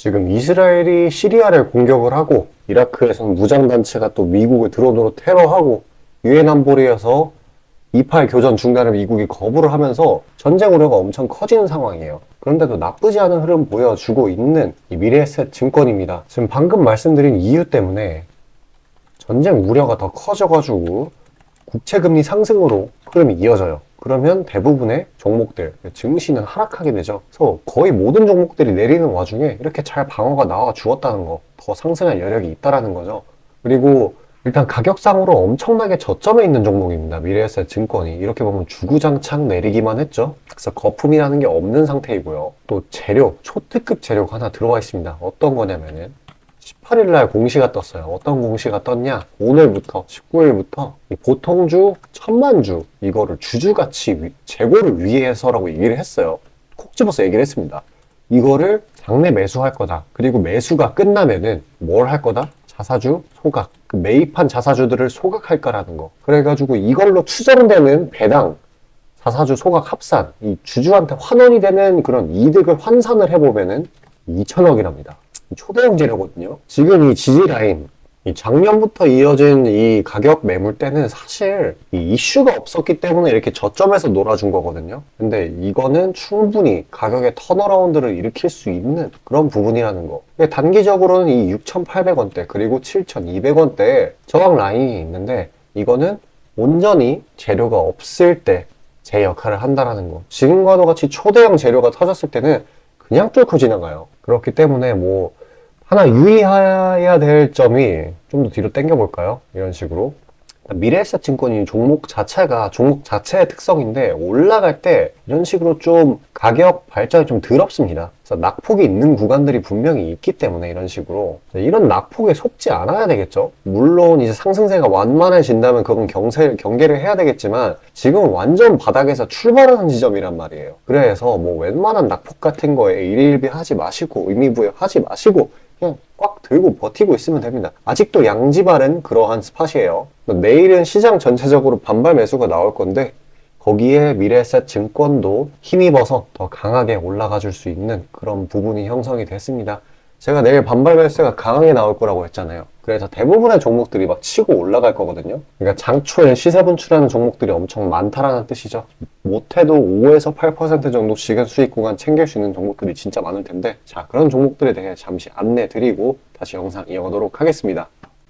지금 이스라엘이 시리아를 공격을 하고 이라크에서는 무장단체가 또 미국을 드론으로 테러하고 유엔 안보리에서 2.8 교전 중단을 미국이 거부를 하면서 전쟁 우려가 엄청 커지는 상황이에요. 그런데도 나쁘지 않은 흐름 보여주고 있는 이 미래에셋 증권입니다. 지금 방금 말씀드린 이유 때문에 전쟁 우려가 더 커져가지고 국채금리 상승으로 흐름이 이어져요. 그러면 대부분의 종목들, 증시는 하락하게 되죠. 그래서 거의 모든 종목들이 내리는 와중에 이렇게 잘 방어가 나와 주었다는 거, 더 상승할 여력이 있다라는 거죠. 그리고 일단 가격상으로 엄청나게 저점에 있는 종목입니다. 미래에셋 증권이. 이렇게 보면 주구장창 내리기만 했죠. 그래서 거품이라는 게 없는 상태이고요. 또 재료, 초특급 재료가 하나 들어와 있습니다. 어떤 거냐면은 18일 날 공시가 떴어요. 어떤 공시가 떴냐? 오늘부터 19일부터 보통주 1000만주 이거를 주주가치 재고를 위해서라고 얘기를 했어요. 콕 집어서 얘기를 했습니다. 이거를 장내 매수할 거다. 그리고 매수가 끝나면은 뭘 할 거다? 자사주 소각. 그 매입한 자사주들을 소각할 거라는 거. 그래가지고 이걸로 추정되는 배당 자사주 소각 합산, 이 주주한테 환원이 되는 그런 이득을 환산을 해보면은 2천억이랍니다. 초대형 재료거든요. 지금 이 지지 라인, 이 작년부터 이어진 이 가격 매물대는 사실 이 이슈가 없었기 때문에 이렇게 저점에서 놀아준 거거든요. 근데 이거는 충분히 가격의 턴어라운드를 일으킬 수 있는 그런 부분이라는 거. 단기적으로는 이 6,800원대 그리고 7,200원대 저항 라인이 있는데 이거는 온전히 재료가 없을 때 제 역할을 한다라는 거. 지금과도 같이 초대형 재료가 터졌을 때는 그냥 뚫고 지나가요. 그렇기 때문에 뭐 하나 유의해야 될 점이 좀 더 뒤로 당겨 볼까요? 이런 식으로 미래에셋 증권이 종목 자체의 특성인데 올라갈 때 이런 식으로 좀 가격 발전이 좀 덜 없습니다. 그래서 낙폭이 있는 구간들이 분명히 있기 때문에 이런 식으로 이런 낙폭에 속지 않아야 되겠죠. 물론 이제 상승세가 완만해진다면 그건 경계를 해야 되겠지만 지금은 완전 바닥에서 출발하는 지점이란 말이에요. 그래서 뭐 웬만한 낙폭 같은 거에 일일비 하지 마시고 의미부여하지 마시고 그냥 꽉 들고 버티고 있으면 됩니다. 아직도 양지발은 그러한 스팟이에요. 내일은 시장 전체적으로 반발 매수가 나올 건데 거기에 미래에셋 증권도 힘입어서 더 강하게 올라가 줄 수 있는 그런 부분이 형성이 됐습니다. 제가 내일 반발 매수가 강하게 나올 거라고 했잖아요. 그래서 대부분의 종목들이 막 치고 올라갈 거거든요. 그러니까 장초에 시세 분출하는 종목들이 엄청 많다라는 뜻이죠. 못해도 5에서 8% 정도씩은 수익 구간 챙길 수 있는 종목들이 진짜 많을 텐데 자, 그런 종목들에 대해 잠시 안내 드리고 다시 영상 이어가도록 하겠습니다.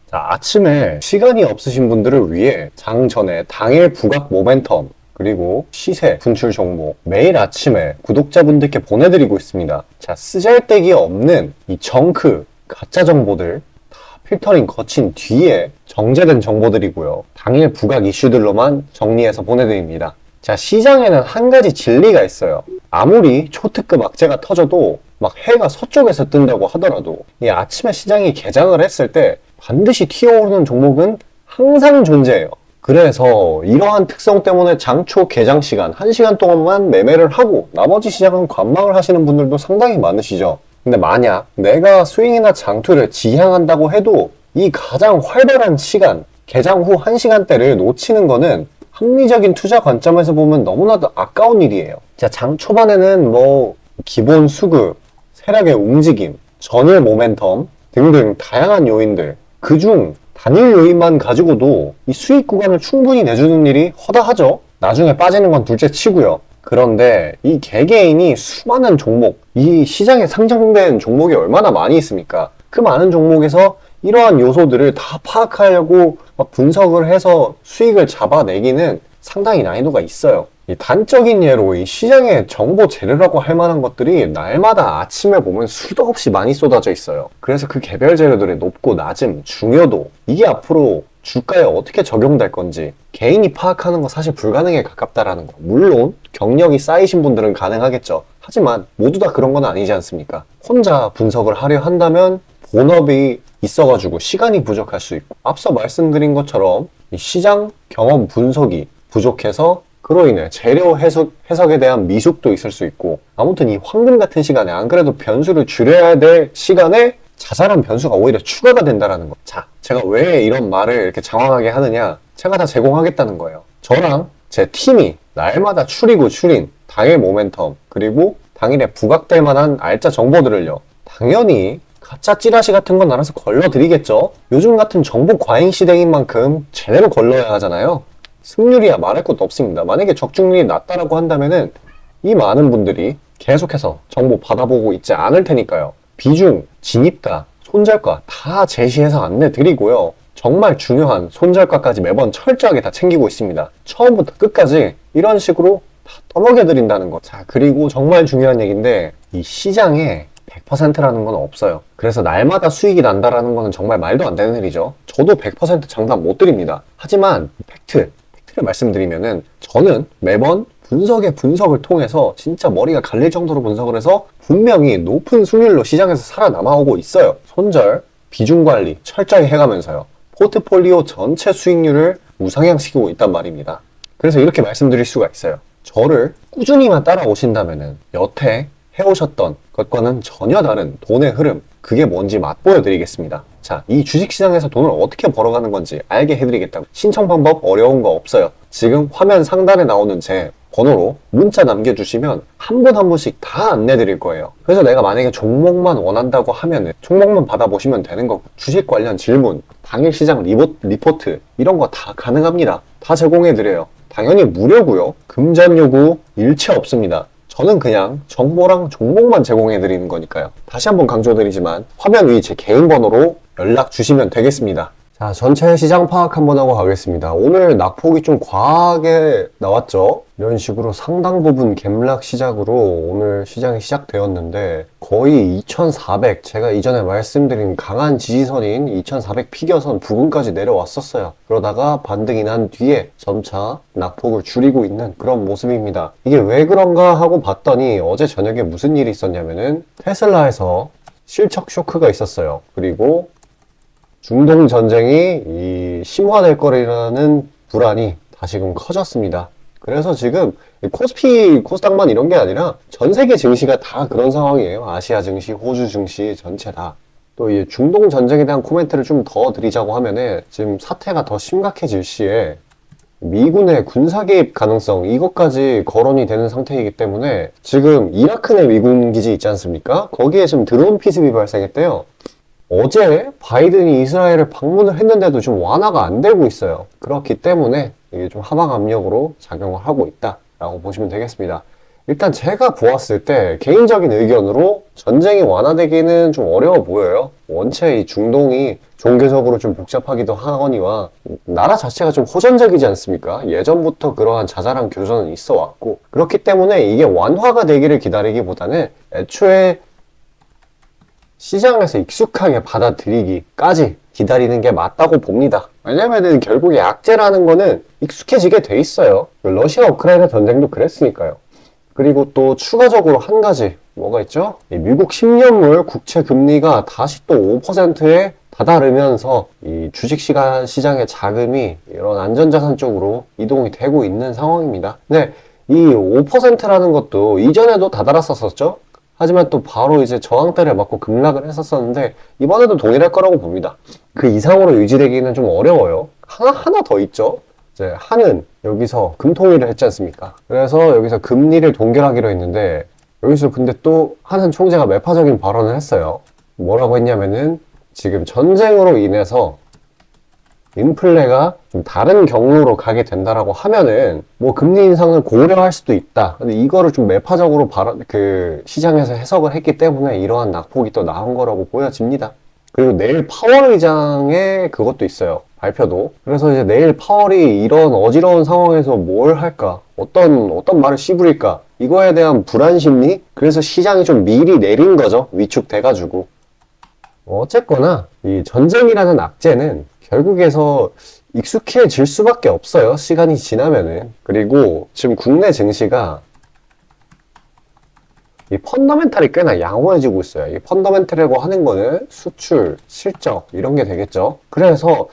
자, 아침에 시간이 없으신 분들을 위해 장 전에 당일 부각 모멘텀 그리고 시세 분출 종목 매일 아침에 구독자분들께 보내드리고 있습니다. 자, 쓰잘데기 없는 이 정크 가짜 정보들 다 필터링 거친 뒤에 정제된 정보들이고요. 당일 부각 이슈들로만 정리해서 보내드립니다. 자, 시장에는 한 가지 진리가 있어요. 아무리 초특급 악재가 터져도 막 해가 서쪽에서 뜬다고 하더라도 이 아침에 시장이 개장을 했을 때 반드시 튀어오르는 종목은 항상 존재해요. 그래서 이러한 특성 때문에 장초 개장 시간 1시간 동안만 매매를 하고 나머지 시장은 관망을 하시는 분들도 상당히 많으시죠. 근데 만약 내가 스윙이나 장투를 지향한다고 해도 이 가장 활발한 시간, 개장 후 1시간대를 놓치는 거는 합리적인 투자 관점에서 보면 너무나도 아까운 일이에요. 자, 장 초반에는 뭐 기본 수급, 세력의 움직임, 전일 모멘텀 등등 다양한 요인들 그중 단일 요인만 가지고도 이 수익 구간을 충분히 내주는 일이 허다하죠. 나중에 빠지는 건 둘째 치고요. 그런데 이 개개인이 수많은 종목, 이 시장에 상장된 종목이 얼마나 많이 있습니까? 그 많은 종목에서 이러한 요소들을 다 파악하려고 막 분석을 해서 수익을 잡아내기는 상당히 난이도가 있어요. 이 단적인 예로 이 시장의 정보 재료라고 할 만한 것들이 날마다 아침에 보면 수도 없이 많이 쏟아져 있어요. 그래서 그 개별 재료들의 높고 낮음, 중요도 이게 앞으로 주가에 어떻게 적용될 건지 개인이 파악하는 거 사실 불가능에 가깝다라는 거. 물론 경력이 쌓이신 분들은 가능하겠죠. 하지만 모두 다 그런 건 아니지 않습니까? 혼자 분석을 하려 한다면 본업이 있어가지고 시간이 부족할 수 있고 앞서 말씀드린 것처럼 이 시장 경험 분석이 부족해서 그로 인해 재료 해석에 대한 미숙도 있을 수 있고 아무튼 이 황금 같은 시간에 안 그래도 변수를 줄여야 될 시간에 자잘한 변수가 오히려 추가가 된다는 거. 자, 제가 왜 이런 말을 이렇게 장황하게 하느냐? 제가 다 제공하겠다는 거예요. 저랑 제 팀이 날마다 추린 당일 모멘텀 그리고 당일에 부각될 만한 알짜 정보들을요. 다 당연히 가짜 찌라시 같은 건 알아서 걸러드리겠죠. 요즘 같은 정보 과잉 시대인 만큼 제대로 걸러야 하잖아요. 승률이야 말할 것도 없습니다. 만약에 적중률이 낮다라고 한다면은 이 많은 분들이 계속해서 정보 받아보고 있지 않을 테니까요. 비중, 진입가, 손절가 다 제시해서 안내드리고요. 정말 중요한 손절가까지 매번 철저하게 다 챙기고 있습니다. 처음부터 끝까지 이런 식으로 다 떠먹여드린다는 거. 자, 그리고 정말 중요한 얘기인데 이 시장에 100%라는 건 없어요. 그래서 날마다 수익이 난다라는 거는 정말 말도 안 되는 일이죠. 저도 100% 장담 못 드립니다. 하지만 팩트를 말씀드리면은 저는 매번 분석의 분석을 통해서 진짜 머리가 갈릴 정도로 분석을 해서 분명히 높은 수익률로 시장에서 살아남아오고 있어요. 손절, 비중 관리 철저히 해가면서요. 포트폴리오 전체 수익률을 우상향시키고 있단 말입니다. 그래서 이렇게 말씀드릴 수가 있어요. 저를 꾸준히만 따라오신다면은 여태 해오셨던 것과는 전혀 다른 돈의 흐름, 그게 뭔지 맛보여 드리겠습니다. 자, 이 주식시장에서 돈을 어떻게 벌어가는 건지 알게 해드리겠다고. 신청 방법 어려운 거 없어요. 지금 화면 상단에 나오는 제 번호로 문자 남겨주시면 한 분 한 분씩 다 안내드릴 거예요. 그래서 내가 만약에 종목만 원한다고 하면은 종목만 받아보시면 되는 거고, 주식 관련 질문, 당일 시장 리포트 이런 거 다 가능합니다. 다 제공해드려요. 당연히 무료고요. 금전 요구 일체 없습니다. 저는 그냥 정보랑 종목만 제공해드리는 거니까요. 다시 한번 강조드리지만 화면 위 제 개인 번호로 연락 주시면 되겠습니다. 자, 전체 시장 파악 한번 하고 가겠습니다. 오늘 낙폭이 좀 과하게 나왔죠? 이런 식으로 상당 부분 갭락 시작으로 오늘 시장이 시작되었는데 거의 2400, 제가 이전에 말씀드린 강한 지지선인 2400 피겨선 부근까지 내려왔었어요. 그러다가 반등이 난 뒤에 점차 낙폭을 줄이고 있는 그런 모습입니다. 이게 왜 그런가 하고 봤더니 어제 저녁에 무슨 일이 있었냐면은 테슬라에서 실적 쇼크가 있었어요. 그리고 중동 전쟁이 심화될 거라는 불안이 다시금 커졌습니다. 그래서 지금 코스피, 코스닥만 이런 게 아니라 전 세계 증시가 다 그런 상황이에요. 아시아 증시, 호주 증시 전체 다. 또 이 중동 전쟁에 대한 코멘트를 좀 더 드리자고 하면은 지금 사태가 더 심각해질 시에 미군의 군사 개입 가능성 이것까지 거론이 되는 상태이기 때문에 지금 이라크 내 미군 기지 있지 않습니까? 거기에 지금 드론 피습이 발생했대요. 어제 바이든이 이스라엘을 방문을 했는데도 좀 완화가 안 되고 있어요. 그렇기 때문에 이게 좀 하방 압력으로 작용을 하고 있다라고 보시면 되겠습니다. 일단 제가 보았을 때 개인적인 의견으로 전쟁이 완화되기는 좀 어려워 보여요. 원체 이 중동이 종교적으로 좀 복잡하기도 하거니와 나라 자체가 좀 호전적이지 않습니까? 예전부터 그러한 자잘한 교전은 있어 왔고 그렇기 때문에 이게 완화가 되기를 기다리기보다는 애초에 시장에서 익숙하게 받아들이기까지 기다리는 게 맞다고 봅니다. 왜냐면은 결국에 악재라는 거는 익숙해지게 돼 있어요. 러시아 우크라이나 전쟁도 그랬으니까요. 그리고 또 추가적으로 한 가지 뭐가 있죠? 이 미국 10년물 국채 금리가 다시 또 5%에 다다르면서 이 주식시장의 자금이 이런 안전자산 쪽으로 이동이 되고 있는 상황입니다. 근데 이 5%라는 것도 이전에도 다다랐었죠? 하지만 또 바로 이제 저항대를 맞고 급락을 했었었는데 이번에도 동일할 거라고 봅니다. 그 이상으로 유지되기는 좀 어려워요. 하나 더 있죠. 이제 한은 여기서 금통위를 했지 않습니까? 그래서 여기서 금리를 동결하기로 했는데 여기서 근데 또 한은 총재가 매파적인 발언을 했어요. 뭐라고 했냐면은 지금 전쟁으로 인해서 인플레가 좀 다른 경로로 가게 된다라고 하면은 뭐 금리 인상을 고려할 수도 있다. 근데 이거를 좀 매파적으로 시장에서 해석을 했기 때문에 이러한 낙폭이 또 나온 거라고 보여집니다. 그리고 내일 파월 의장의 그것도 있어요. 발표도. 그래서 이제 내일 파월이 이런 어지러운 상황에서 뭘 할까? 어떤 말을 씹을까? 이거에 대한 불안 심리? 그래서 시장이 좀 미리 내린 거죠. 위축돼가지고. 어쨌거나 이 전쟁이라는 악재는 결국에서 익숙해질 수밖에 없어요. 시간이 지나면은. 그리고 지금 국내 증시가 이 펀더멘탈이 꽤나 양호해지고 있어요. 이 펀더멘탈이라고 하는 거는 수출, 실적 이런 게 되겠죠. 그래서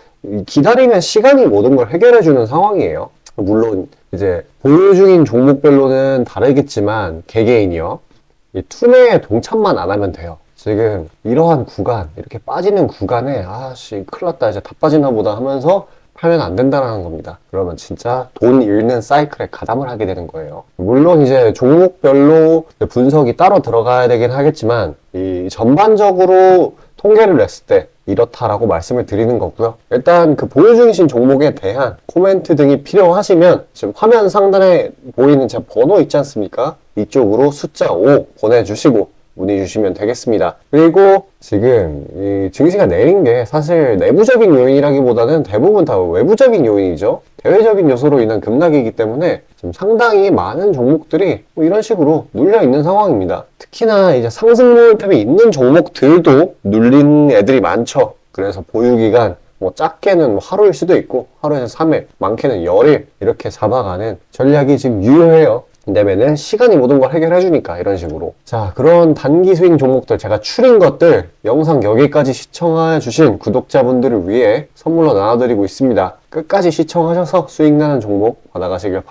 기다리면 시간이 모든 걸 해결해주는 상황이에요. 물론 이제 보유 중인 종목별로는 다르겠지만 개개인이요. 이 투매에 동참만 안 하면 돼요. 지금 이러한 구간, 이렇게 빠지는 구간에 아씨 큰일 났다 이제 다 빠지나 보다 하면서 팔면 안 된다는 겁니다. 그러면 진짜 돈 잃는 사이클에 가담을 하게 되는 거예요. 물론 이제 종목별로 분석이 따로 들어가야 되긴 하겠지만 이 전반적으로 통계를 냈을 때 이렇다라고 말씀을 드리는 거고요. 일단 그 보유 중이신 종목에 대한 코멘트 등이 필요하시면 지금 화면 상단에 보이는 제 번호 있지 않습니까? 이쪽으로 숫자 5 보내주시고 문의 주시면 되겠습니다. 그리고 지금 이 증시가 내린 게 사실 내부적인 요인이라기보다는 대부분 다 외부적인 요인이죠. 대외적인 요소로 인한 급락이기 때문에 지금 상당히 많은 종목들이 뭐 이런 식으로 눌려 있는 상황입니다. 특히나 이제 상승 모멘텀이 있는 종목들도 눌린 애들이 많죠. 그래서 보유기간 뭐 작게는 하루일 수도 있고 하루에서 3일, 많게는 열일 이렇게 잡아가는 전략이 지금 유효해요. 왜냐면은 시간이 모든 걸 해결해 주니까 이런 식으로. 자, 그런 단기 스윙 종목들 제가 추린 것들 영상 여기까지 시청해 주신 구독자분들을 위해 선물로 나눠드리고 있습니다. 끝까지 시청하셔서 수익 나는 종목 받아가시길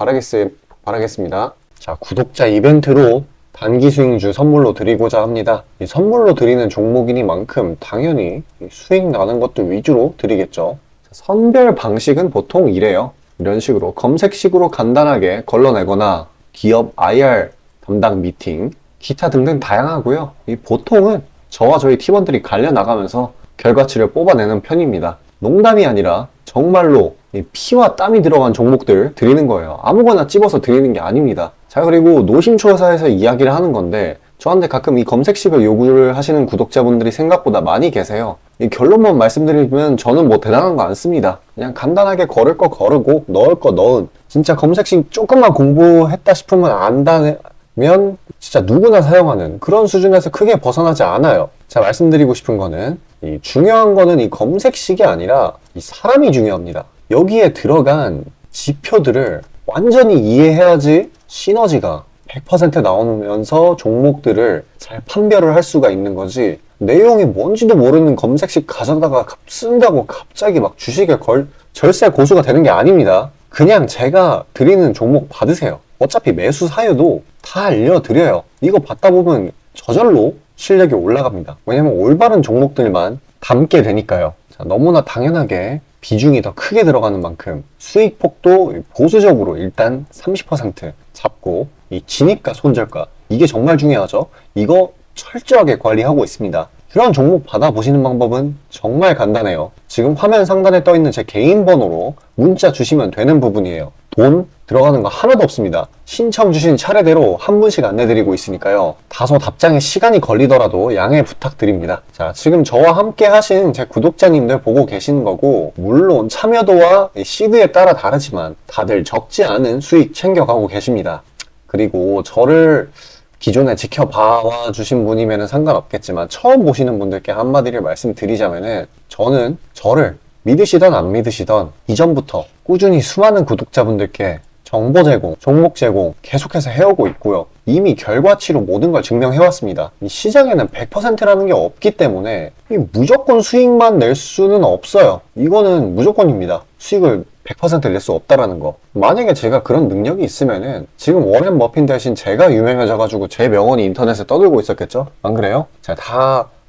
바라겠습니다. 자, 구독자 이벤트로 단기 수익주 선물로 드리고자 합니다. 이 선물로 드리는 종목이니만큼 당연히 수익 나는 것들 위주로 드리겠죠. 선별 방식은 보통 이래요. 이런 식으로 검색식으로 간단하게 걸러내거나 기업 IR 담당 미팅, 기타 등등 다양하고요. 이 보통은 저와 저희 팀원들이 갈려 나가면서 결과치를 뽑아내는 편입니다. 농담이 아니라 정말로 이 피와 땀이 들어간 종목들 드리는 거예요. 아무거나 찝어서 드리는 게 아닙니다. 자, 그리고 노심초사해서 이야기를 하는 건데 저한테 가끔 이 검색식을 요구를 하시는 구독자분들이 생각보다 많이 계세요. 이 결론만 말씀드리면 저는 뭐 대단한 거 안 씁니다. 그냥 간단하게 걸을 거 거르고 넣을 거 넣은, 진짜 검색식 조금만 공부했다 싶으면 안다면 진짜 누구나 사용하는 그런 수준에서 크게 벗어나지 않아요. 제가 말씀드리고 싶은 거는 이 중요한 거는 이 검색식이 아니라 이 사람이 중요합니다. 여기에 들어간 지표들을 완전히 이해해야지 시너지가 100% 나오면서 종목들을 잘 판별을 할 수가 있는 거지, 내용이 뭔지도 모르는 검색식 가져다가 쓴다고 갑자기 막 주식에 절세 고수가 되는 게 아닙니다. 그냥 제가 드리는 종목 받으세요. 어차피 매수 사유도 다 알려드려요. 이거 받다 보면 저절로 실력이 올라갑니다. 왜냐면 올바른 종목들만 담게 되니까요. 자, 너무나 당연하게 비중이 더 크게 들어가는 만큼 수익폭도 보수적으로 일단 30% 잡고, 이 진입가 손절가 이게 정말 중요하죠. 이거 철저하게 관리하고 있습니다. 그런 종목 받아보시는 방법은 정말 간단해요. 지금 화면 상단에 떠있는 제 개인 번호로 문자 주시면 되는 부분이에요. 돈 들어가는 거 하나도 없습니다. 신청 주신 차례대로 한 분씩 안내드리고 있으니까요. 다소 답장에 시간이 걸리더라도 양해 부탁드립니다. 자, 지금 저와 함께 하신 제 구독자님들 보고 계시는 거고, 물론 참여도와 시드에 따라 다르지만 다들 적지 않은 수익 챙겨가고 계십니다. 그리고 저를 기존에 지켜봐 주신 분이면 상관없겠지만 처음 보시는 분들께 한마디를 말씀드리자면은, 저는 저를 믿으시던 안 믿으시던 이전부터 꾸준히 수많은 구독자분들께 정보 제공, 종목 제공 계속해서 해오고 있고요. 이미 결과치로 모든 걸 증명해왔습니다. 이 시장에는 100%라는 게 없기 때문에 무조건 수익만 낼 수는 없어요. 이거는 무조건입니다. 수익을 100% 낼 수 없다라는 거. 만약에 제가 그런 능력이 있으면은 지금 워렌 버핏 대신 제가 유명해져가지고 제 명언이 인터넷에 떠들고 있었겠죠? 안 그래요? 자,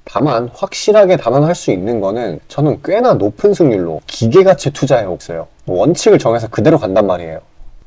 다만 확실하게 단언할 수 있는 거는 저는 꽤나 높은 승률로 기계가치 투자해 있어요. 원칙을 정해서 그대로 간단 말이에요.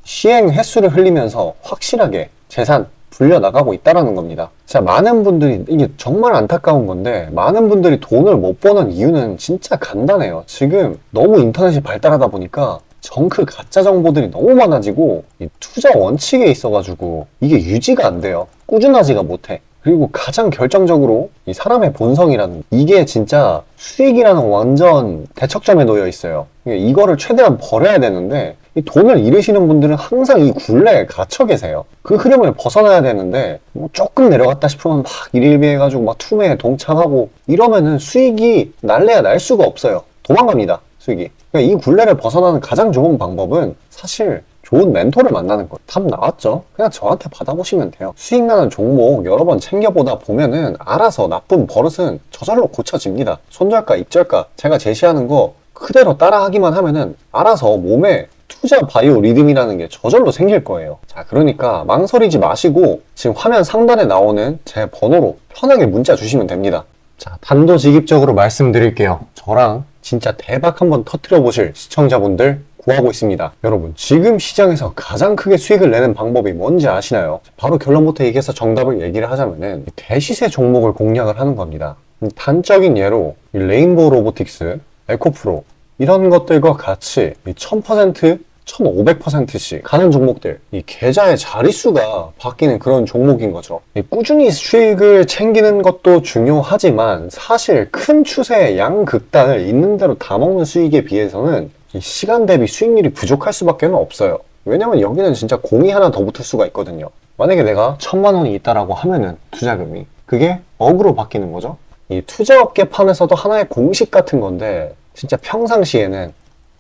시행 횟수를 흘리면서 확실하게 재산 불려나가고 있다는 겁니다. 자, 많은 분들이, 이게 정말 안타까운 건데, 많은 분들이 돈을 못 버는 이유는 진짜 간단해요. 지금 너무 인터넷이 발달하다 보니까 정크 가짜 정보들이 너무 많아지고 이 투자 원칙에 있어가지고 이게 유지가 안 돼요. 꾸준하지가 못해. 그리고 가장 결정적으로 이 사람의 본성이라는, 이게 진짜 수익이라는 완전 대척점에 놓여 있어요. 이거를 최대한 버려야 되는데, 이 돈을 잃으시는 분들은 항상 이 굴레에 갇혀 계세요. 그 흐름을 벗어나야 되는데 뭐 조금 내려갔다 싶으면 막 일일비해가지고 막 투매에 동참하고 이러면은 수익이 날래야 날 수가 없어요. 도망갑니다, 수익이. 그러니까 이 굴레를 벗어나는 가장 좋은 방법은 사실 좋은 멘토를 만나는 거예요. 답 나왔죠? 그냥 저한테 받아보시면 돼요. 수익 나는 종목 여러 번 챙겨보다 보면은 알아서 나쁜 버릇은 저절로 고쳐집니다. 손절가, 입절가 제가 제시하는 거 그대로 따라하기만 하면은 알아서 몸에 투자 바이오 리듬이라는 게 저절로 생길 거예요. 자, 그러니까 망설이지 마시고 지금 화면 상단에 나오는 제 번호로 편하게 문자 주시면 됩니다. 자, 단도직입적으로 말씀드릴게요. 저랑 진짜 대박 한번 터뜨려 보실 시청자분들 구하고 있습니다. 여러분, 지금 시장에서 가장 크게 수익을 내는 방법이 뭔지 아시나요? 바로 결론부터 얘기해서 정답을 얘기를 하자면은 대시세 종목을 공략을 하는 겁니다. 단적인 예로 레인보우 로보틱스, 에코프로 이런 것들과 같이 1000%, 1500%씩 가는 종목들, 이 계좌의 자릿수가 바뀌는 그런 종목인 거죠. 꾸준히 수익을 챙기는 것도 중요하지만 사실 큰 추세의 양극단을 있는 대로 다 먹는 수익에 비해서는 이 시간 대비 수익률이 부족할 수밖에 없어요. 왜냐면 여기는 진짜 공이 하나 더 붙을 수가 있거든요. 만약에 내가 1000만 원이 있다라고 하면은 투자금이 그게 억으로 바뀌는 거죠. 이 투자업계판에서도 하나의 공식 같은 건데 진짜 평상시에는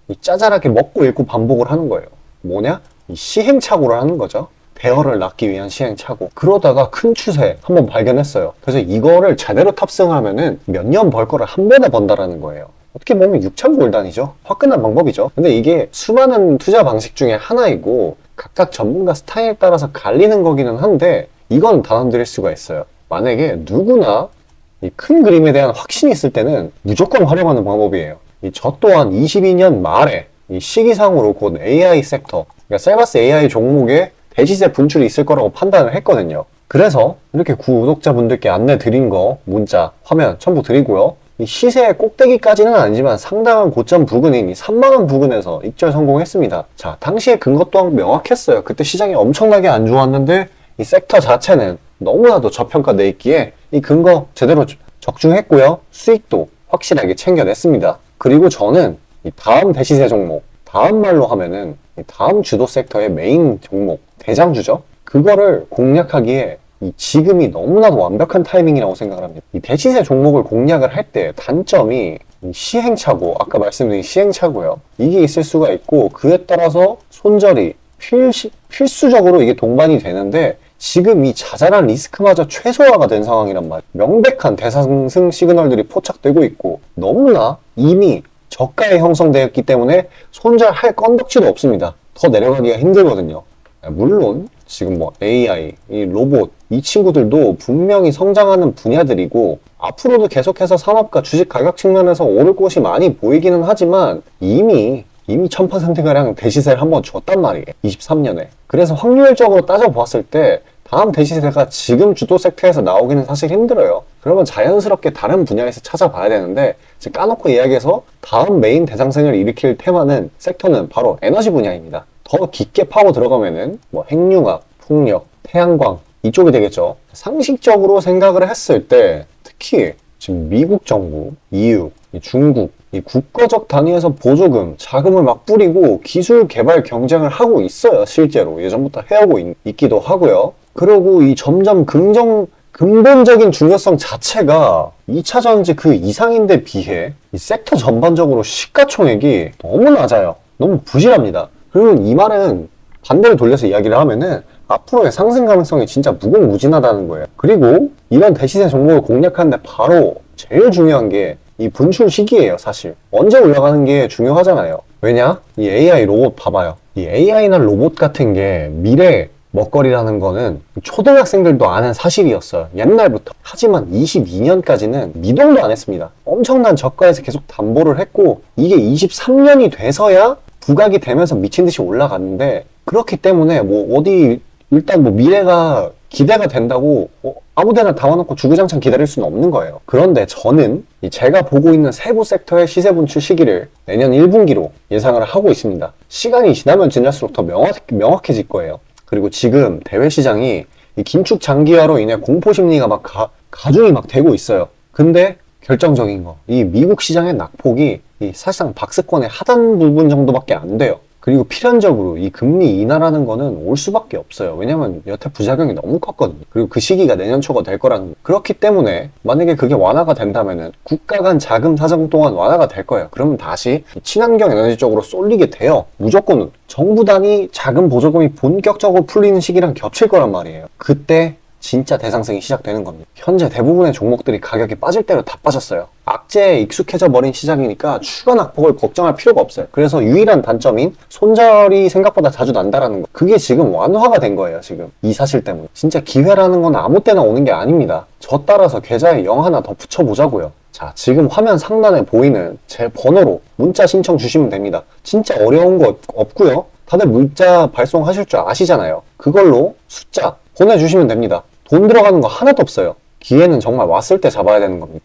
이 짜잘하게 먹고 읽고 반복을 하는 거예요. 뭐냐? 이 시행착오를 하는 거죠. 대어를 낳기 위한 시행착오. 그러다가 큰 추세 한번 발견했어요. 그래서 이거를 제대로 탑승하면은 몇 년 벌 거를 한 번에 번다라는 거예요. 어떻게 보면 6,000골단이죠. 화끈한 방법이죠. 근데 이게 수많은 투자 방식 중에 하나이고 각각 전문가 스타일에 따라서 갈리는 거기는 한데 이건 단언드릴 수가 있어요. 만약에 누구나 이 큰 그림에 대한 확신이 있을 때는 무조건 활용하는 방법이에요. 저 또한 22년 말에 이 시기상으로 곧 AI 섹터, 그러니까 셀바스 AI 종목에 대시세 분출이 있을 거라고 판단을 했거든요. 그래서 이렇게 구독자분들께 안내 드린 거 문자, 화면 첨부 드리고요. 이 시세의 꼭대기까지는 아니지만 상당한 고점 부근인 이 3만원 부근에서 익절 성공했습니다. 자, 당시에 근거 또한 명확했어요. 그때 시장이 엄청나게 안 좋았는데 이 섹터 자체는 너무나도 저평가돼 있기에 이 근거 제대로 적중했고요. 수익도 확실하게 챙겨냈습니다. 그리고 저는 이 다음 대시세 종목, 다음 말로 하면은 이 다음 주도 섹터의 메인 종목, 대장주죠. 그거를 공략하기에 이 지금이 너무나도 완벽한 타이밍이라고 생각을 합니다. 이 대시세 종목을 공략을 할 때 단점이 이 시행착오, 아까 말씀드린 시행착오요. 이게 있을 수가 있고 그에 따라서 손절이 필수적으로 이게 동반이 되는데 지금 이 자잘한 리스크마저 최소화가 된 상황이란 말이에요. 명백한 대상승 시그널들이 포착되고 있고 너무나 이미 저가에 형성되었기 때문에 손절할 건덕지도 없습니다. 더 내려가기가 힘들거든요. 물론 지금 뭐 AI, 이 로봇 이 친구들도 분명히 성장하는 분야들이고 앞으로도 계속해서 산업과 주식 가격 측면에서 오를 곳이 많이 보이기는 하지만 이미 1000%가량 대시세를 한번 줬단 말이에요. 23년에. 그래서 확률적으로 따져보았을 때 다음 대시세가 지금 주도 섹터에서 나오기는 사실 힘들어요. 그러면 자연스럽게 다른 분야에서 찾아봐야 되는데 까놓고 이야기해서 다음 메인 대상승을 일으킬 테마는 섹터는 바로 에너지 분야입니다. 더 깊게 파고 들어가면은 뭐 핵융합, 풍력, 태양광 이쪽이 되겠죠. 상식적으로 생각을 했을 때 특히 지금 미국 정부, EU, 중국 이 국가적 단위에서 보조금, 자금을 막 뿌리고 기술 개발 경쟁을 하고 있어요. 실제로 예전부터 해오고 있기도 하고요. 그리고 이 점점 근본적인 중요성 자체가 2차 전지 그 이상인데 비해 이 섹터 전반적으로 시가총액이 너무 낮아요. 너무 부실합니다. 그러면 이 말은 반대로 돌려서 이야기를 하면은 앞으로의 상승 가능성이 진짜 무궁무진하다는 거예요. 그리고 이런 대시세 종목을 공략하는데 바로 제일 중요한 게 이 분출 시기예요. 사실 언제 올라가는 게 중요하잖아요. 왜냐? 이 AI 로봇 봐봐요. 이 AI나 로봇 같은 게 미래 먹거리라는 거는 초등학생들도 아는 사실이었어요. 옛날부터. 하지만 22년까지는 미동도 안 했습니다. 엄청난 저가에서 계속 담보를 했고 이게 23년이 돼서야 부각이 되면서 미친 듯이 올라갔는데 그렇기 때문에 뭐 어디 일단 뭐 미래가 기대가 된다고 아무데나 담아놓고 주구장창 기다릴 수는 없는 거예요. 그런데 저는 제가 보고 있는 세부 섹터의 시세 분출 시기를 내년 1분기로 예상을 하고 있습니다. 시간이 지나면 지날수록 더 명확해질 거예요. 그리고 지금 대외 시장이 이 긴축 장기화로 인해 공포 심리가 막 가중이 막 되고 있어요. 근데 결정적인 거, 이 미국 시장의 낙폭이 사실상 박스권의 하단 부분 정도밖에 안 돼요. 그리고 필연적으로 이 금리 인하라는 거는 올 수밖에 없어요. 왜냐면 여태 부작용이 너무 컸거든요. 그리고 그 시기가 내년 초가 될 거라는 거예요. 그렇기 때문에 만약에 그게 완화가 된다면은 국가 간 자금 사정 또한 완화가 될 거예요. 그러면 다시 친환경 에너지 쪽으로 쏠리게 돼요. 무조건 정부 단위 자금 보조금이 본격적으로 풀리는 시기랑 겹칠 거란 말이에요. 그때 진짜 대상승이 시작되는 겁니다. 현재 대부분의 종목들이 가격이 빠질 대로 다 빠졌어요. 악재에 익숙해져 버린 시장이니까 추가 낙폭을 걱정할 필요가 없어요. 그래서 유일한 단점인 손절이 생각보다 자주 난다라는 거, 그게 지금 완화가 된 거예요. 지금 이 사실 때문에. 진짜 기회라는 건 아무 때나 오는 게 아닙니다. 저 따라서 계좌에 0 하나 더 붙여보자고요. 자, 지금 화면 상단에 보이는 제 번호로 문자 신청 주시면 됩니다. 진짜 어려운 거 없고요. 다들 문자 발송하실 줄 아시잖아요. 그걸로 숫자 보내주시면 됩니다. 돈 들어가는 거 하나도 없어요. 기회는 정말 왔을 때 잡아야 되는 겁니다.